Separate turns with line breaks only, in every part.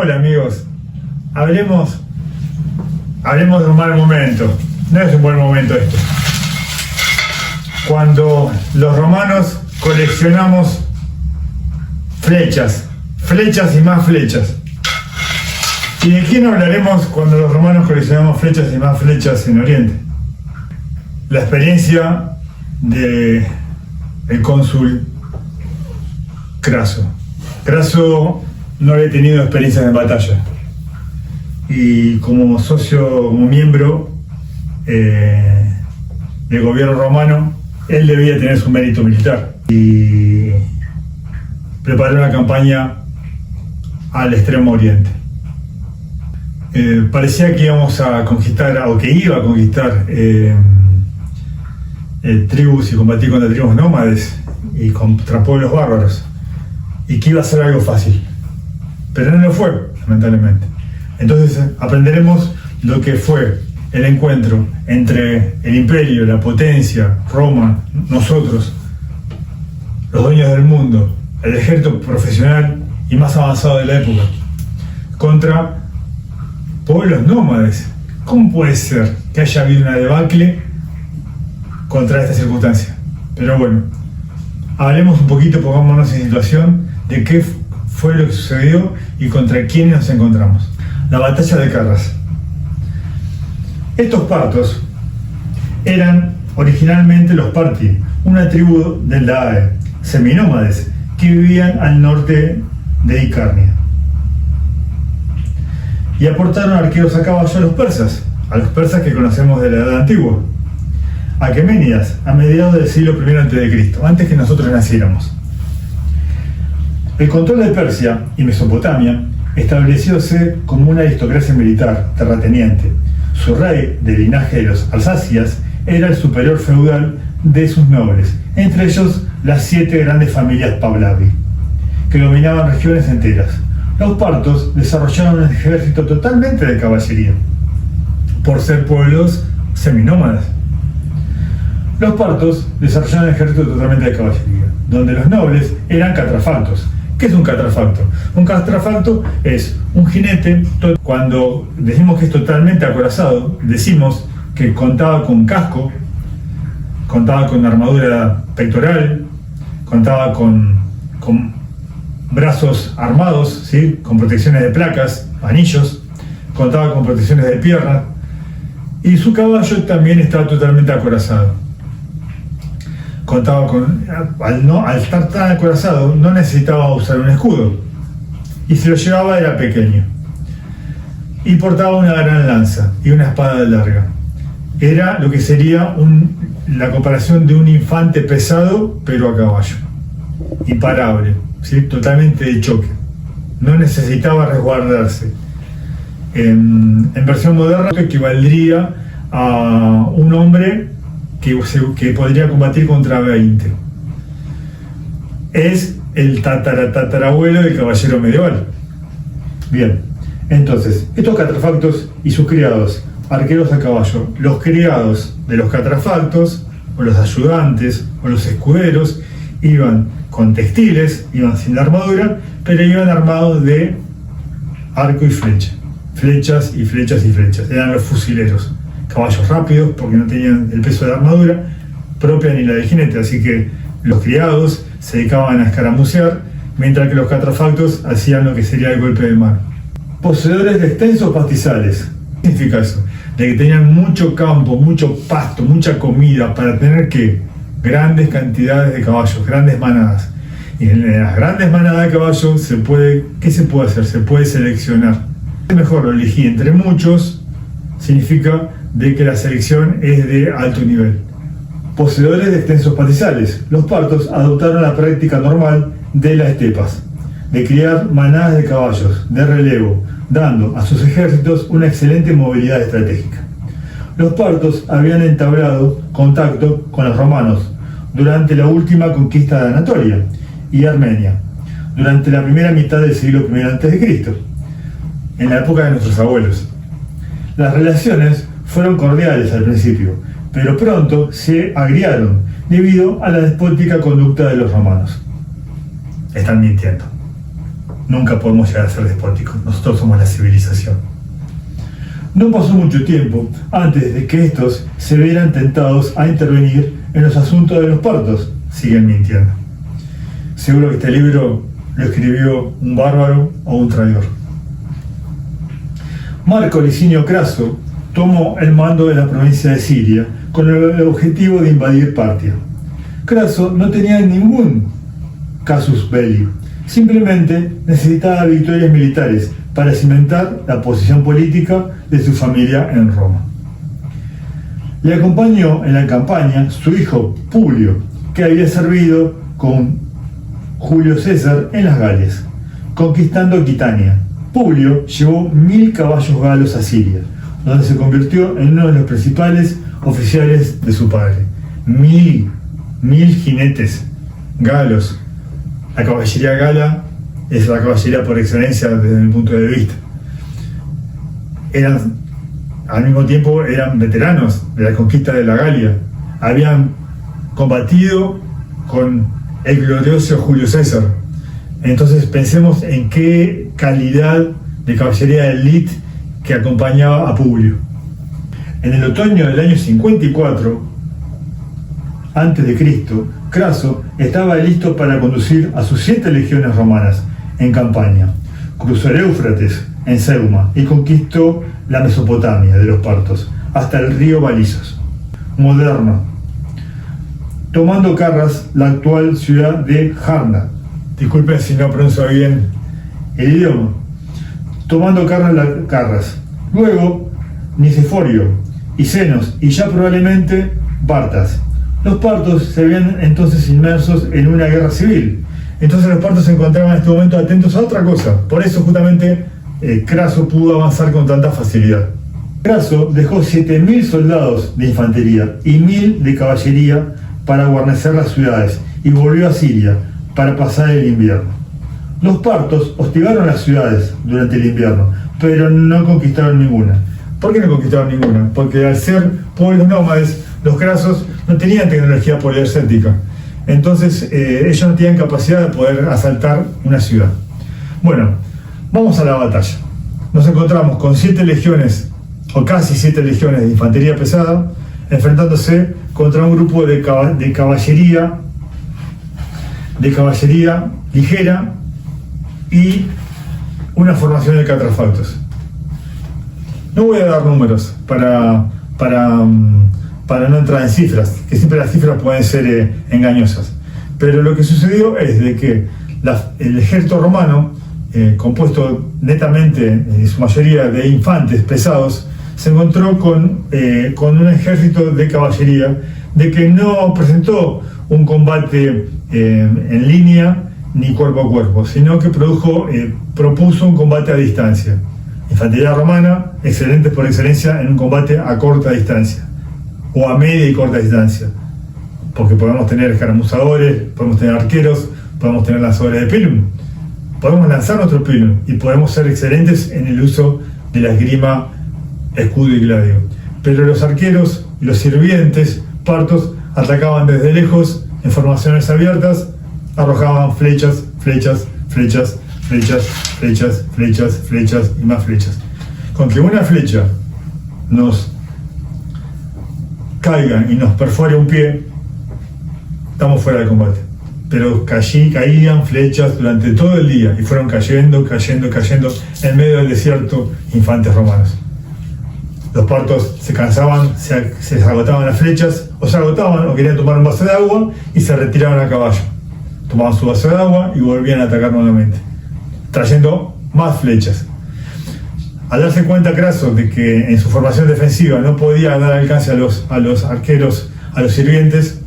Hola amigos, hablemos de un mal momento. No es un buen momento esto. Cuando los romanos coleccionamos flechas y más flechas. ¿Y de quién hablaremos cuando los romanos coleccionamos flechas y más flechas en Oriente? La experiencia del cónsul Craso. Craso no había tenido experiencias en batalla y como socio, como miembro del gobierno romano, él debía tener su mérito militar y preparó una campaña al Extremo Oriente. Parecía que íbamos a conquistar, o que iba a conquistar tribus y combatir contra tribus nómades y contra pueblos bárbaros, y que iba a ser algo fácil, pero no lo fue, lamentablemente. Entonces aprenderemos lo que fue el encuentro entre el imperio, la potencia, Roma, nosotros, los dueños del mundo, el ejército profesional y más avanzado de la época, contra pueblos nómades. ¿Cómo puede ser que haya habido una debacle contra esta circunstancia? Pero bueno, hablemos un poquito, pongámonos en situación de qué fue lo que sucedió y contra quiénes nos encontramos. La batalla de Carras. Estos partos eran originalmente los Parti, una tribu del Daae, seminómades, que vivían al norte de Icarnia. Y aportaron arqueros a caballo a los persas que conocemos de la Edad Antigua, Aqueménidas, a mediados del siglo I a.C., antes que nosotros naciéramos. El control de Persia y Mesopotamia establecióse como una aristocracia militar terrateniente. Su rey, de linaje de los Alsacias, era el superior feudal de sus nobles, entre ellos las 7 grandes familias Pahlavi, que dominaban regiones enteras. Los partos desarrollaron un ejército totalmente de caballería, por ser pueblos seminómadas. Los partos desarrollaron un ejército totalmente de caballería, donde los nobles eran catrafactos. ¿Qué es un catrafacto? Un catrafacto es un jinete. Cuando decimos que es totalmente acorazado, decimos que contaba con casco, contaba con armadura pectoral, contaba con brazos armados, ¿sí? Con protecciones de placas, anillos, contaba con protecciones de pierna, y su caballo también estaba totalmente acorazado. Contaba con, al estar tan acorazado, no necesitaba usar un escudo, y si lo llevaba era pequeño, y portaba una gran lanza y una espada larga. Era lo que sería la comparación de un infante pesado, pero a caballo, imparable, ¿sí? Totalmente de choque, no necesitaba resguardarse. En versión moderna equivaldría a un hombre que podría combatir contra 20. Es el tatarabuelo del caballero medieval. Bien, entonces, estos catrafactos y sus criados, arqueros a caballo, los criados de los catrafactos, o los ayudantes, o los escuderos, iban con textiles, iban sin la armadura, pero iban armados de arco y flecha. Flechas y flechas y flechas. Eran los fusileros. Caballos rápidos, porque no tenían el peso de la armadura propia ni la del jinete, así que los criados se dedicaban a escaramucear, mientras que los catrafactos hacían lo que sería el golpe de mano. Poseedores de extensos pastizales. ¿Qué significa eso? De que tenían mucho campo, mucho pasto, mucha comida para tener grandes cantidades de caballos, grandes manadas. Y en las grandes manadas de caballos ¿qué se puede hacer? Se puede seleccionar. Es mejor, lo elegí entre muchos, significa de que la selección es de alto nivel. Poseedores de extensos pastizales. Los partos adoptaron la práctica normal de las estepas, de criar manadas de caballos, de relevo, dando a sus ejércitos una excelente movilidad estratégica. Los partos habían entablado contacto con los romanos durante la última conquista de Anatolia y Armenia, durante la primera mitad del siglo I a.C., en la época de nuestros abuelos. Las relaciones fueron cordiales al principio, pero pronto se agriaron debido a la despótica conducta de los romanos. Están mintiendo. nunca podemos llegar a ser despóticos. Nosotros somos la civilización. No pasó mucho tiempo antes de que estos se vieran tentados a intervenir en los asuntos de los partos. Siguen mintiendo. Seguro que este libro lo escribió un bárbaro o un traidor. Marco Licinio Craso tomó el mando de la provincia de Siria con el objetivo de invadir Partia. Craso no tenía ningún casus belli, simplemente necesitaba victorias militares para cimentar la posición política de su familia en Roma. Le acompañó en la campaña su hijo Publio, que había servido con Julio César en las Galias, conquistando Aquitania. Publio llevó 1000 caballos galos a Siria, donde se convirtió en uno de los principales oficiales de su padre. 1000 jinetes galos. La caballería gala es la caballería por excelencia desde mi punto de vista. Al mismo tiempo eran veteranos de la conquista de la Galia. Habían combatido con el glorioso Julio César. Entonces pensemos en qué calidad de caballería de élite que acompañaba a Publio. En el otoño del año 54 a.C., Craso estaba listo para conducir a sus 7 legiones romanas en campaña. Cruzó el Éufrates en Seuma y conquistó la Mesopotamia de los partos hasta el río Balizos, moderno, tomando Carras, la actual ciudad de Jarna. Disculpen si no pronuncio bien el idioma. Tomando Carras. Luego, Niceforio, Icenos y ya probablemente Bartas. Los partos se habían entonces inmersos en una guerra civil. Entonces los partos se encontraban en este momento atentos a otra cosa. Por eso justamente Craso pudo avanzar con tanta facilidad. Craso dejó 7000 soldados de infantería y 1000 de caballería para guarnecer las ciudades y volvió a Siria para pasar el invierno. Los partos hostigaron las ciudades durante el invierno, pero no conquistaron ninguna. ¿Por qué no conquistaron ninguna? Porque al ser pueblos nómades, los crasos no tenían tecnología poliarcética. Entonces ellos no tenían capacidad de poder asaltar una ciudad. Bueno, vamos a la batalla. Nos encontramos con 7 legiones, o casi 7 legiones de infantería pesada, enfrentándose contra un grupo de caballería ligera y una formación de catafaltos. No voy a dar números para no entrar en cifras, que siempre las cifras pueden ser engañosas. Pero lo que sucedió es de que el ejército romano, compuesto netamente en su mayoría de infantes pesados, se encontró con un ejército de caballería de que no presentó un combate en línea ni cuerpo a cuerpo, sino que propuso un combate a distancia. Infantería romana, excelentes por excelencia en un combate a corta distancia, o a media y corta distancia, porque podemos tener escaramuzadores, podemos tener arqueros, podemos tener lanzadores de pilum, podemos lanzar nuestro pilum y podemos ser excelentes en el uso de la esgrima, escudo y gladio. Pero los arqueros y los sirvientes partos atacaban desde lejos en formaciones abiertas, arrojaban flechas y más flechas. Con que una flecha nos caiga y nos perfore un pie, estamos fuera de combate. Pero caían flechas durante todo el día y fueron cayendo en medio del desierto infantes romanos. Los partos se cansaban, se agotaban las flechas, o se agotaban o querían tomar un vaso de agua y se retiraban a caballo. Tomaban su vaso de agua y volvían a atacar nuevamente, trayendo más flechas. Al darse cuenta Craso de que en su formación defensiva no podía dar alcance a los arqueros, a los sirvientes,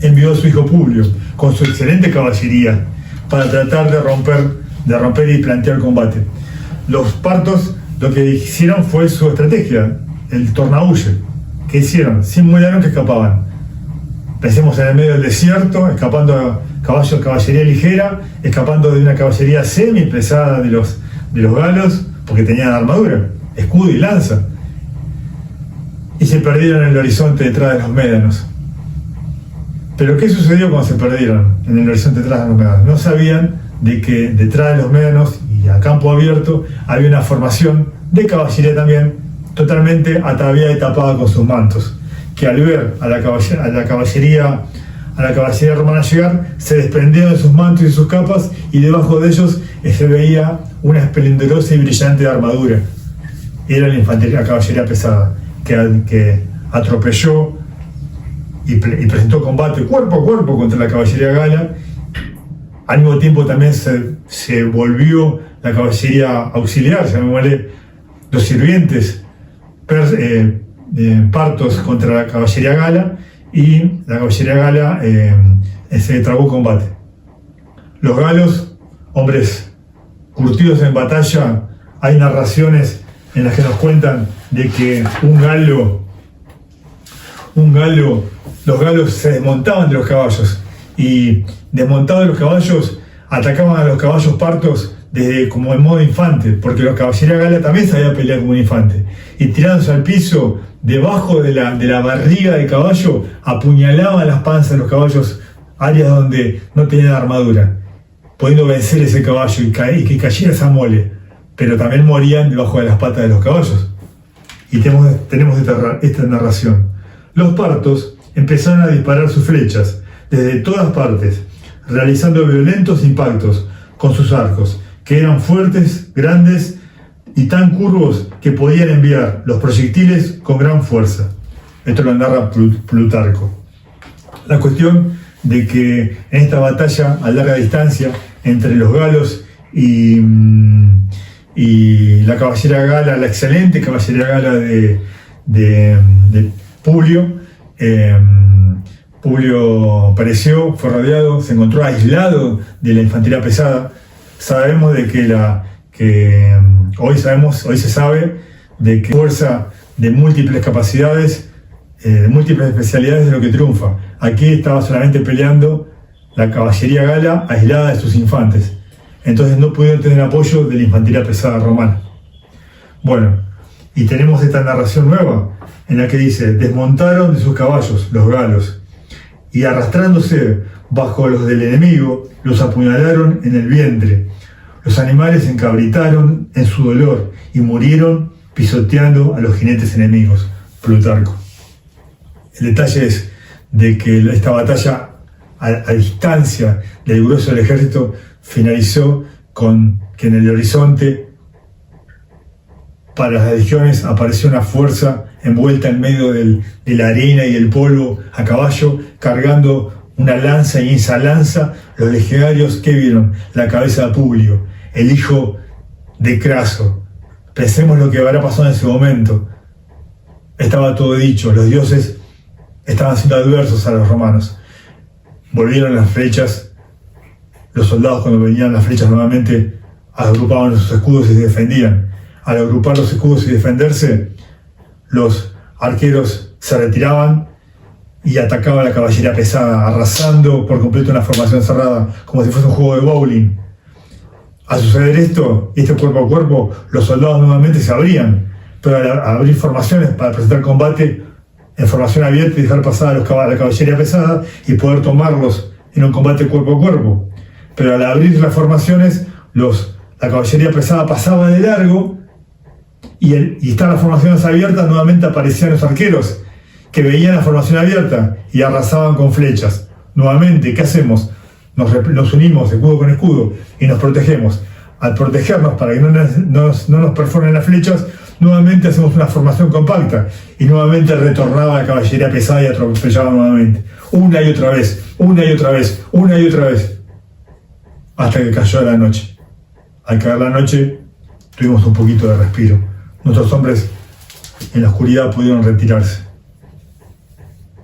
envió a su hijo Publio con su excelente caballería para tratar de romper y plantear combate. Los partos lo que hicieron fue su estrategia, el tornahuye. ¿Qué hicieron? Simularon que escapaban. Pensemos en el medio del desierto, escapando a caballería ligera, escapando de una caballería semi pesada de los galos, porque tenían armadura, escudo y lanza. Y se perdieron en el horizonte detrás de los médanos. Pero ¿qué sucedió cuando se perdieron en el horizonte detrás de los médanos? No sabían de que detrás de los médanos y a campo abierto había una formación de caballería también, totalmente ataviada y tapada con sus mantos, que al ver a la caballería romana llegar, se desprendieron de sus mantos y sus capas, y debajo de ellos se veía una esplendorosa y brillante armadura. Era la caballería pesada, que atropelló y presentó combate cuerpo a cuerpo contra la caballería gala. Al mismo tiempo también se volvió la caballería auxiliar, llamémosle los sirvientes partos contra la caballería gala, y la caballería gala se trabó combate. Los galos, hombres curtidos en batalla, hay narraciones en las que nos cuentan de que los galos se desmontaban de los caballos, y desmontados de los caballos atacaban a los caballos partos como en modo infante, porque la caballería gala también sabía pelear como un infante, y tirándose al piso debajo de la barriga del caballo, apuñalaban las panzas de los caballos, áreas donde no tenían armadura, pudiendo vencer ese caballo y que cayera esa mole, pero también morían debajo de las patas de los caballos. Y tenemos esta narración. Los partos empezaron a disparar sus flechas desde todas partes, realizando violentos impactos con sus arcos, que eran fuertes, grandes y tan curvos que podían enviar los proyectiles con gran fuerza. Esto lo narra Plutarco. La cuestión de que en esta batalla a larga distancia entre los galos y la caballería gala, la excelente caballería gala de Publio, Publio pereció, fue rodeado, se encontró aislado de la infantería pesada. Sabemos de que hoy se sabe de que fuerza de múltiples capacidades, de múltiples especialidades es lo que triunfa. Aquí estaba solamente peleando la caballería gala aislada de sus infantes. Entonces no pudieron tener apoyo de la infantería pesada romana. Bueno, y tenemos esta narración nueva en la que dice: desmontaron de sus caballos los galos, y arrastrándose bajo los del enemigo, los apuñalaron en el vientre. Los animales se encabritaron en su dolor y murieron pisoteando a los jinetes enemigos. Plutarco. El detalle es de que esta batalla a distancia del grueso del ejército finalizó con que en el horizonte para las legiones apareció una fuerza envuelta en medio de la arena y el polvo a caballo, cargando una lanza, y en esa lanza los legionarios, ¿qué vieron? La cabeza de Publio, el hijo de Craso. Pensemos lo que habrá pasado en ese momento. Estaba todo dicho, los dioses estaban siendo adversos a los romanos. Volvieron las flechas, los soldados cuando venían las flechas nuevamente agrupaban sus escudos y se defendían. Al agrupar los escudos y defenderse, los arqueros se retiraban y atacaban a la caballería pesada, arrasando por completo una formación cerrada, como si fuese un juego de bowling. Al suceder esto, cuerpo a cuerpo, los soldados nuevamente se abrían, pero al abrir formaciones para presentar combate en formación abierta y dejar pasar a la caballería pesada y poder tomarlos en un combate cuerpo a cuerpo. Pero al abrir las formaciones, la caballería pesada pasaba de largo, y estaban las formaciones abiertas, nuevamente aparecían los arqueros, que veían la formación abierta y arrasaban con flechas. Nuevamente, ¿qué hacemos? Nos unimos escudo con escudo y nos protegemos. Al protegernos para que no nos perforen las flechas, nuevamente hacemos una formación compacta y nuevamente retornaba la caballería pesada y atropellaba nuevamente. Una y otra vez, una y otra vez, una y otra vez. Hasta que cayó la noche. Al caer la noche, tuvimos un poquito de respiro. Nuestros hombres en la oscuridad pudieron retirarse.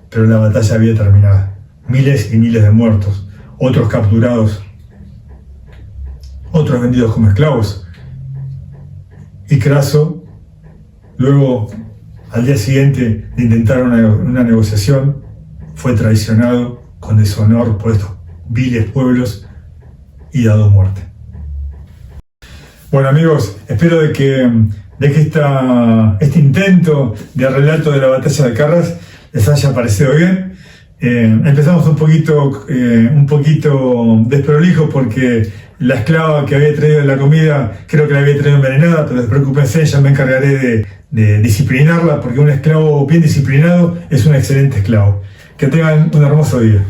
Pero la batalla había terminado. Miles y miles de muertos, otros capturados, otros vendidos como esclavos. Y Craso, luego, al día siguiente de intentar una negociación, fue traicionado con deshonor por estos viles pueblos y dado muerte. Bueno, amigos, espero de que este intento de relato de la batalla de Carras les haya parecido bien. Empezamos un poquito desprolijo porque la esclava que había traído la comida creo que la había traído envenenada, pero despreocúpense, ya me encargaré de disciplinarla, porque un esclavo bien disciplinado es un excelente esclavo. Que tengan un hermoso día.